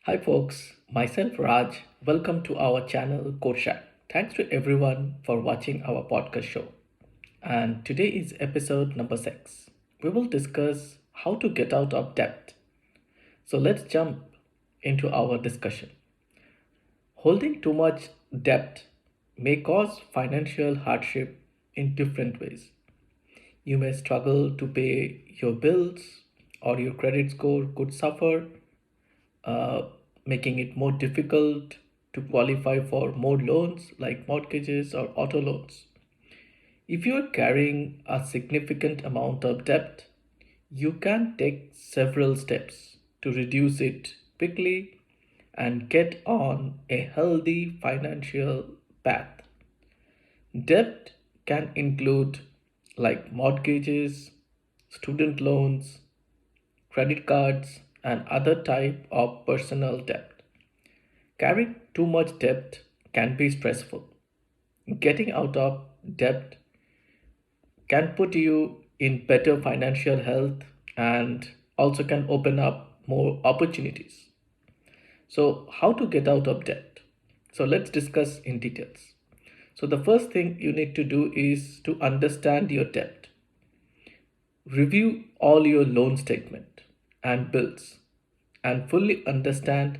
Hi folks, myself Raj. Welcome to our channel Code Shack. Thanks to everyone for watching our podcast show. And today is episode number 6. We will discuss how to get out of debt. So let's jump into our discussion. Holding too much debt may cause financial hardship in different ways. You may struggle to pay your bills, or your credit score could suffer, uh, making it more difficult to qualify for more loans like mortgages or auto loans. If you are carrying a significant amount of debt, you can take several steps to reduce it quickly and get on a healthy financial path. Debt can include like mortgages, student loans, credit cards, and other type of personal debt. Carrying too much debt can be stressful. Getting out of debt can put you in better financial health and also can open up more opportunities. So, how to get out of debt? So, let's discuss in details. So, the first thing you need to do is to understand your debt. Review all your loan statement and bills and fully understand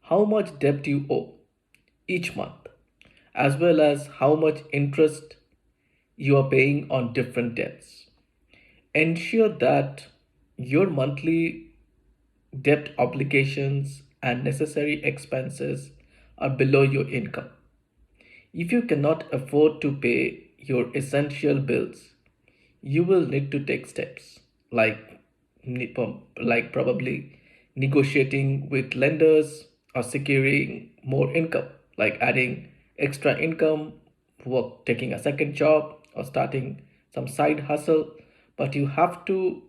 how much debt you owe each month, as well as how much interest you are paying on different debts. Ensure that your monthly debt obligations and necessary expenses are below your income. If you cannot afford to pay your essential bills, you will need to take steps like probably negotiating with lenders or securing more income, like adding extra income, work, taking a second job, or starting some side hustle. But you have to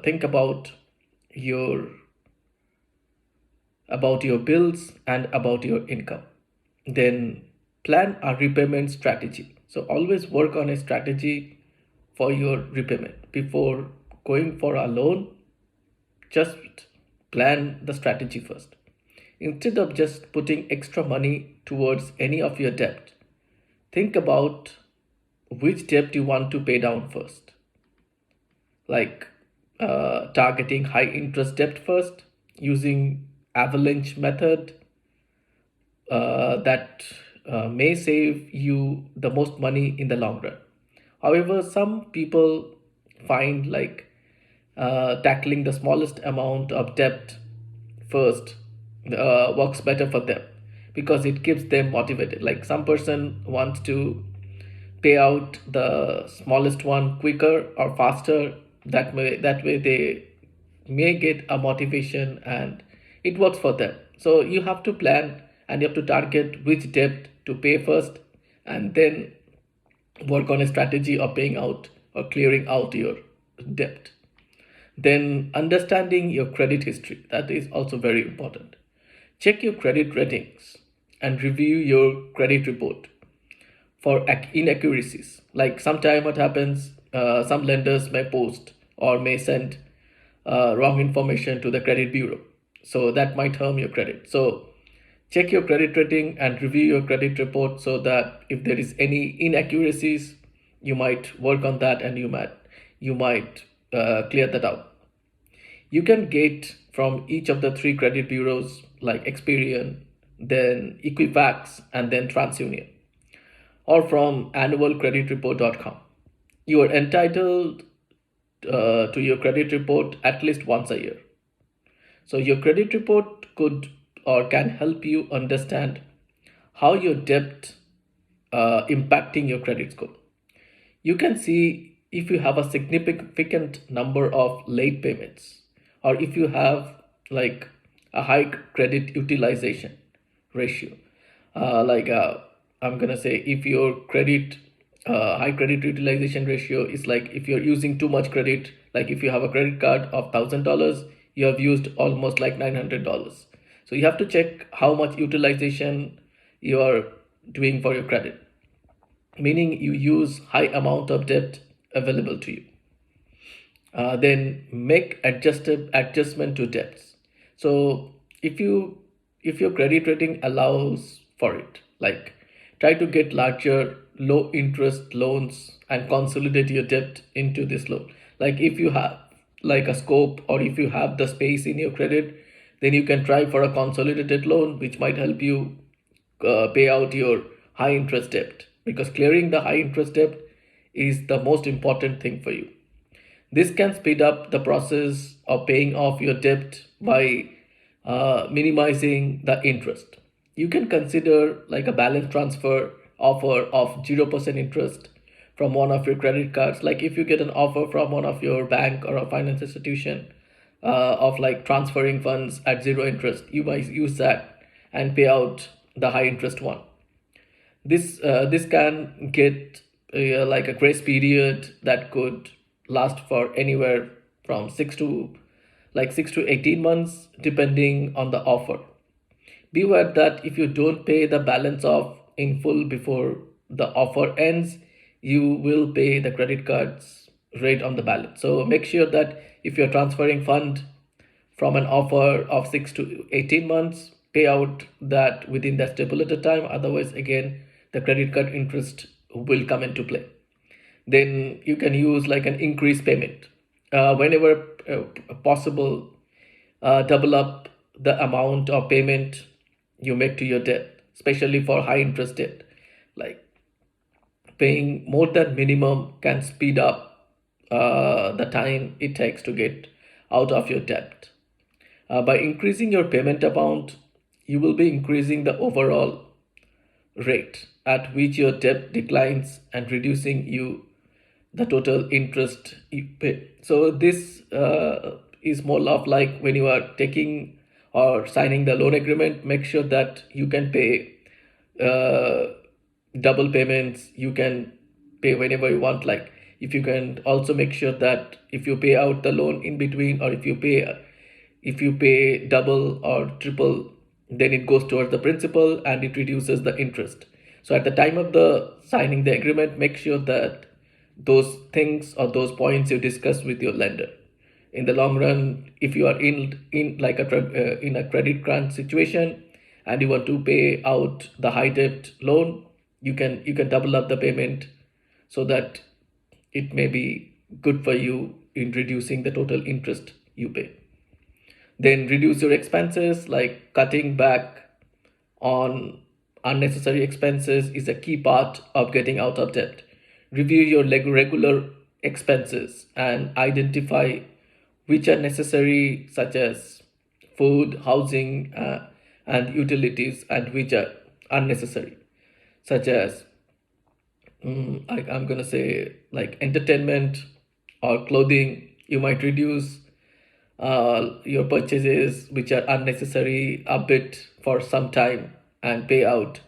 think your about your bills and about your income. Then plan a repayment strategy. So always work on a strategy for your repayment. Before going for a loan, just plan the strategy first. Instead of just putting extra money towards any of your debt, think about which debt you want to pay down first. Like targeting high interest debt first, using avalanche method that may save you the most money in the long run. However, some people find like tackling the smallest amount of debt first works better for them because it keeps them motivated. Like some person wants to pay out the smallest one quicker or faster. That way they may get a motivation and it works for them. So you have to plan and you have to target which debt to pay first and then work on a strategy of paying out or clearing out your debt. Then understanding your credit history, that is also very important. Check your credit ratings and review your credit report for inaccuracies. Like sometime what happens, some lenders may post or may send wrong information to the credit bureau. So that might harm your credit. So check your credit rating and review your credit report so that if there is any inaccuracies, you might work on that and you might clear that out. You can get from each of the three credit bureaus like Experian, then Equifax, and then TransUnion, or from annualcreditreport.com. You are entitled to your credit report at least once a year. So your credit report could or can help you understand how your debt impacting your credit score. You can see if you have a significant number of late payments or if you have like a high credit utilization ratio. I'm gonna say if your credit high credit utilization ratio is like if you're using too much credit, like if you have a credit card of $1,000, you have used almost like $900. So you have to check how much utilization you are doing for your credit, meaning you use high amount of debt available to you. then make adjustment to debts. So if you if your credit rating allows for it, like try to get larger low interest loans and consolidate your debt into this loan. Like if you have like a scope, or if you have the space in your credit, then you can try for a consolidated loan, which might help you pay out your high interest debt, because clearing the high interest debt is the most important thing for you. This can speed up the process of paying off your debt by minimizing the interest. You can consider like a balance transfer offer of 0% interest from one of your credit cards. Like if you get an offer from one of your bank or a finance institution of like transferring funds at zero interest, you might use that and pay out the high interest one. This can get like a grace period that could last for anywhere from 6 to 18 months, depending on the offer. Be aware that if you don't pay the balance off in full before the offer ends, you will pay the credit card's rate on the balance. So make sure that if you're transferring fund from an offer of 6 to 18 months, pay out that within that stipulated time. Otherwise, again, the credit card interest will come into play. Then you can use like an increased payment whenever possible. Double up the amount of payment you make to your debt, especially for high interest debt. Like paying more than minimum can speed up the time it takes to get out of your debt. By increasing your payment amount, you will be increasing the overall rate at which your debt declines and reducing you the total interest you pay. So this is more of like when you are taking or signing the loan agreement, make sure that you can pay uh, double payments. You can pay whenever you want. Like if you can also make sure that if you pay out the loan in between, or if you pay double or triple, then it goes towards the principal and it reduces the interest. So at the time of the signing the agreement, make sure that those things or those points you discuss with your lender. In the long run, if you are in like in a credit crunch situation and you want to pay out the high debt loan, you can double up the payment, so that it may be good for you in reducing the total interest you pay. Then reduce your expenses, like cutting back on unnecessary expenses is a key part of getting out of debt. Review your regular expenses and identify which are necessary, such as food, housing, and utilities, and which are unnecessary, such as I'm gonna say like entertainment or clothing. You might reduce your purchases which are unnecessary a bit for some time and pay out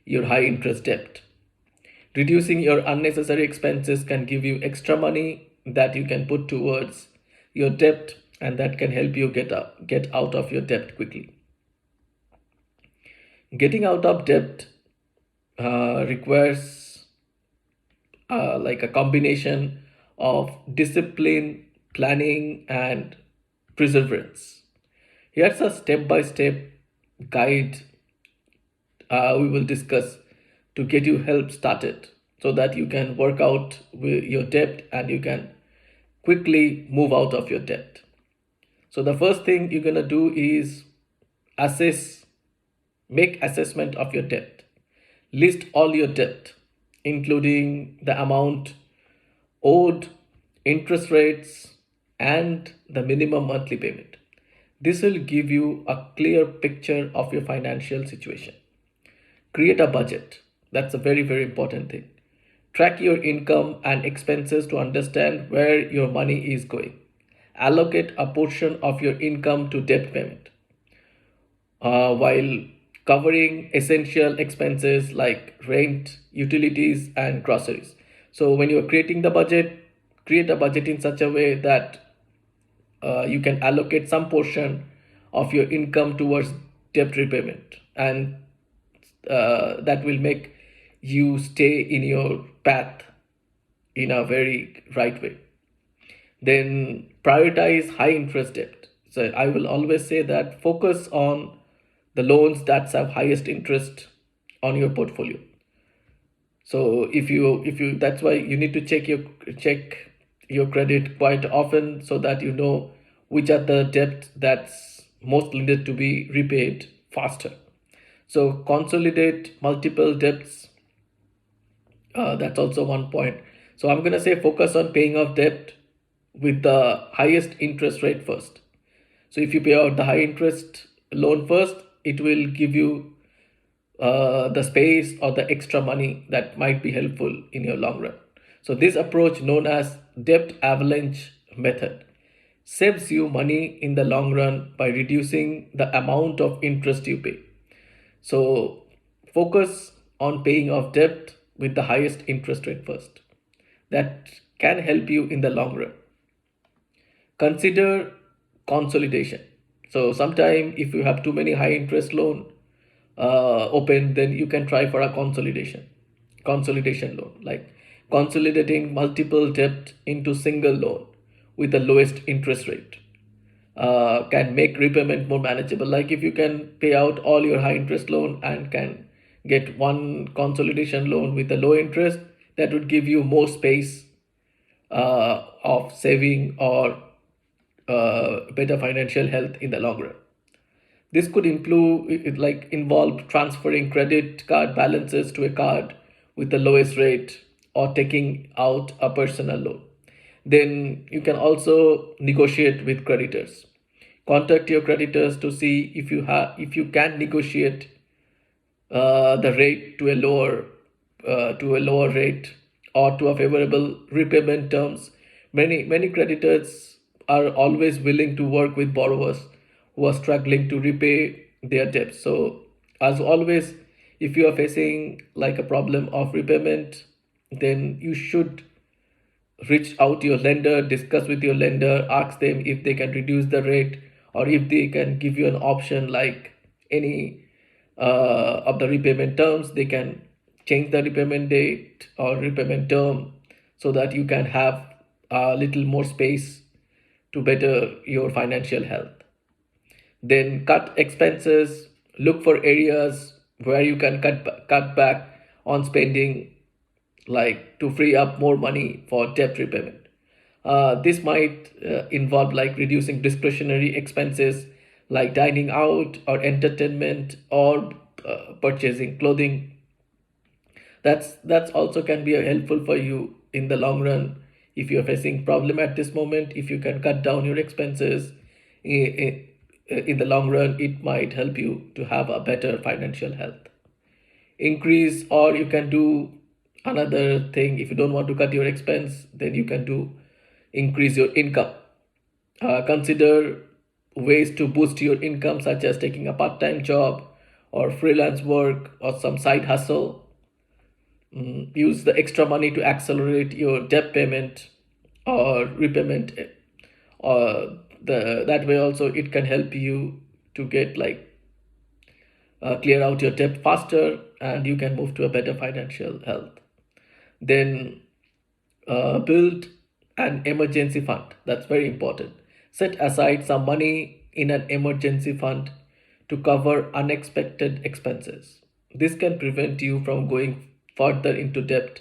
your high interest debt. Reducing your unnecessary expenses can give you extra money that you can put towards your debt, and that can help you get out of your debt quickly. Getting out of debt requires like a combination of discipline, planning, and perseverance. Here's a step by step guide we will discuss to get you help started, so that you can work out with your debt and you can quickly move out of your debt. So the first thing you're going to do is assess make assessment of your debt. List all your debt, including the amount owed, interest rates, and the minimum monthly payment. This will give you a clear picture of your financial situation. Create a budget. That's a very, very important thing. Track your income and expenses to understand where your money is going. Allocate a portion of your income to debt payment, while covering essential expenses like rent, utilities, and groceries. So when you are creating the budget, create a budget in such a way that you can allocate some portion of your income towards debt repayment, and that will make you stay in your path in a very right way. Then prioritize high interest debt. So I will always say that focus on the loans that have highest interest on your portfolio. So if you that's why you need to check your credit quite often, so that you know which are the debt that's most needed to be repaid faster. So consolidate multiple debts. That's also one point. So I'm gonna say focus on paying off debt with the highest interest rate first. So if you pay out the high interest loan first, it will give you the space or the extra money that might be helpful in your long run. So this approach, known as debt avalanche method, saves you money in the long run by reducing the amount of interest you pay. So focus on paying off debt with the highest interest rate first. That can help you in the long run. Consider consolidation. So sometime if you have too many high interest loan open, then you can try for a consolidation loan, like consolidating multiple debt into single loan with the lowest interest rate can make repayment more manageable. Like if you can pay out all your high interest loan and can get one consolidation loan with a low interest, that would give you more space of saving or better financial health in the long run. This could involve transferring credit card balances to a card with the lowest rate or taking out a personal loan. Then you can also negotiate with creditors. Contact your creditors to see if you can negotiate the rate to a lower rate or to a favorable repayment terms. Many creditors are always willing to work with borrowers who are struggling to repay their debts. So as always, if you are facing like a problem of repayment, then you should reach out to your lender, discuss with your lender, ask them if they can reduce the rate or if they can give you an option like any of the repayment terms. They can change the repayment date or repayment term so that you can have a little more space to better your financial health. Then cut expenses, look for areas where you can cut back on spending, like to free up more money for debt repayment. This might involve like reducing discretionary expenses like dining out or entertainment or purchasing clothing. That's also can be helpful for you in the long run. If you're facing problem at this moment, if you can cut down your expenses in the long run, it might help you to have a better financial health. Increase, or you can do another thing. If you don't want to cut your expense, then you can do increase your income. Consider ways to boost your income, such as taking a part-time job or freelance work or some side hustle. Use the extra money to accelerate your debt payment or repayment, or that way also it can help you to get clear out your debt faster, and you can move to a better financial health. Then build an emergency fund. That's very important. Set aside some money in an emergency fund to cover unexpected expenses. This can prevent you from going further into debt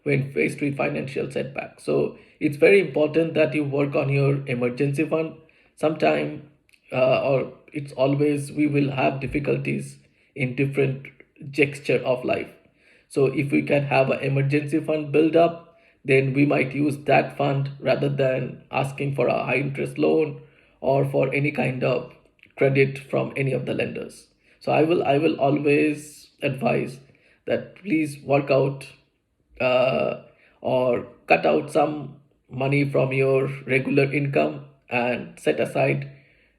when faced with financial setbacks. So it's very important that you work on your emergency fund. Sometime or it's always we will have difficulties in different gesture of life. So if we can have an emergency fund build up, then we might use that fund rather than asking for a high interest loan or for any kind of credit from any of the lenders. So I will always advise that please work out or cut out some money from your regular income and set aside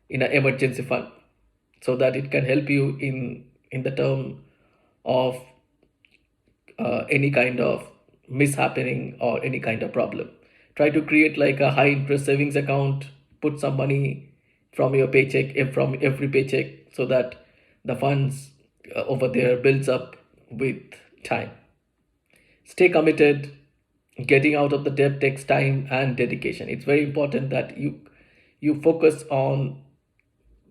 in an emergency fund, so that it can help you in the term of any kind of mishappening or any kind of problem. Try to create like a high interest savings account. Put some money from your paycheck, from every paycheck, so that the funds over there builds up with time. Stay committed, getting out of the debt takes time and dedication. It's very important that you focus on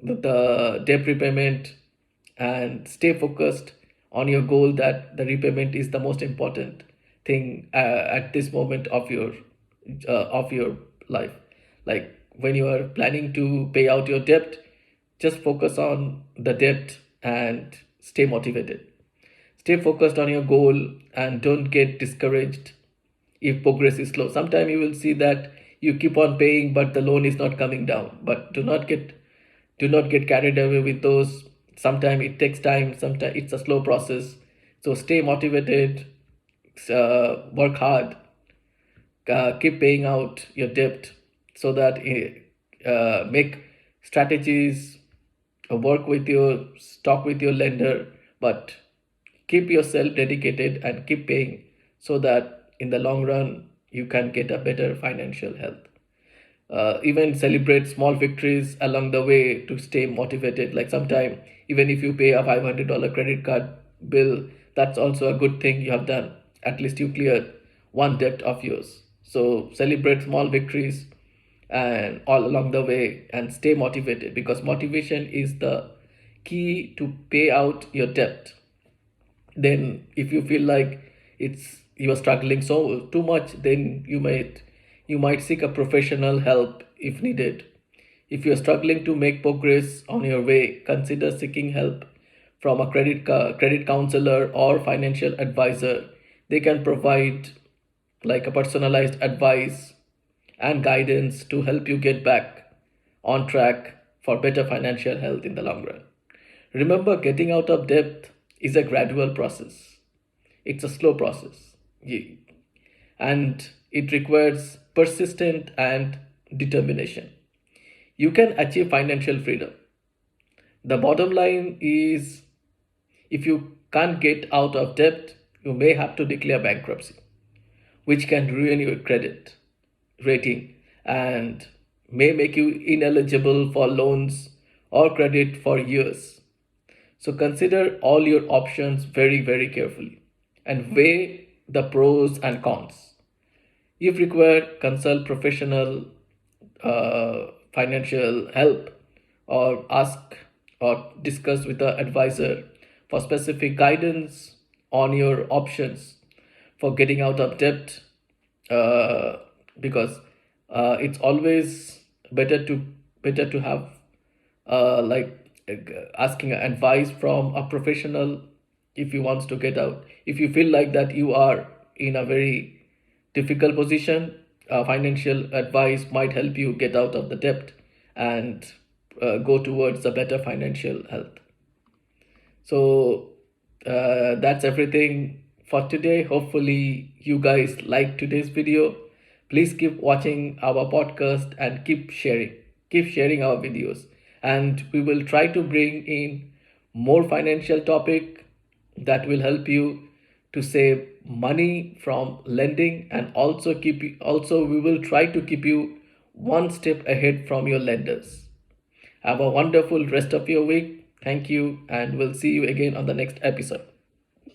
the debt repayment and stay focused on your goal, that the repayment is the most important thing at this moment of your life. Like when you are planning to pay out your debt, just focus on the debt and stay motivated. Stay focused on your goal and don't get discouraged if progress is slow. Sometimes you will see that you keep on paying but the loan is not coming down. But do not get carried away with those. Sometimes it takes time, sometimes it's a slow process. So stay motivated, work hard, keep paying out your debt, so that make strategies, work with your talk with your lender, but keep yourself dedicated and keep paying, so that in the long run you can get a better financial health. Even celebrate small victories along the way to stay motivated. Like sometime, even if you pay a $500 credit card bill, that's also a good thing you have done. At least you cleared one debt of yours. So celebrate small victories and all along the way and stay motivated, because motivation is the key to pay out your debt. Then if you feel like it's you are struggling so too much, then you might seek a professional help if needed. If you are struggling to make progress on your way, consider seeking help from a credit counselor or financial advisor. They can provide like a personalized advice and guidance to help you get back on track for better financial health in the long run. Remember, getting out of debt is a gradual process. It's a slow process. And it requires persistence and determination. You can achieve financial freedom. The bottom line is, if you can't get out of debt, you may have to declare bankruptcy, which can ruin your credit rating and may make you ineligible for loans or credit for years. So consider all your options very, very carefully and weigh the pros and cons. If required, consult professional financial help, or ask or discuss with the advisor for specific guidance on your options for getting out of debt. Because it's always better to have asking advice from a professional if you wants to get out. If you feel like that you are in a very difficult position, financial advice might help you get out of the debt and go towards a better financial health. So that's everything for today. Hopefully you guys like today's video. Please keep watching our podcast and keep sharing our videos, and we will try to bring in more financial topic that will help you to save money from lending, and also we will try to keep you one step ahead from your lenders. Have a wonderful rest of your week. Thank you, and we'll see you again on the next episode.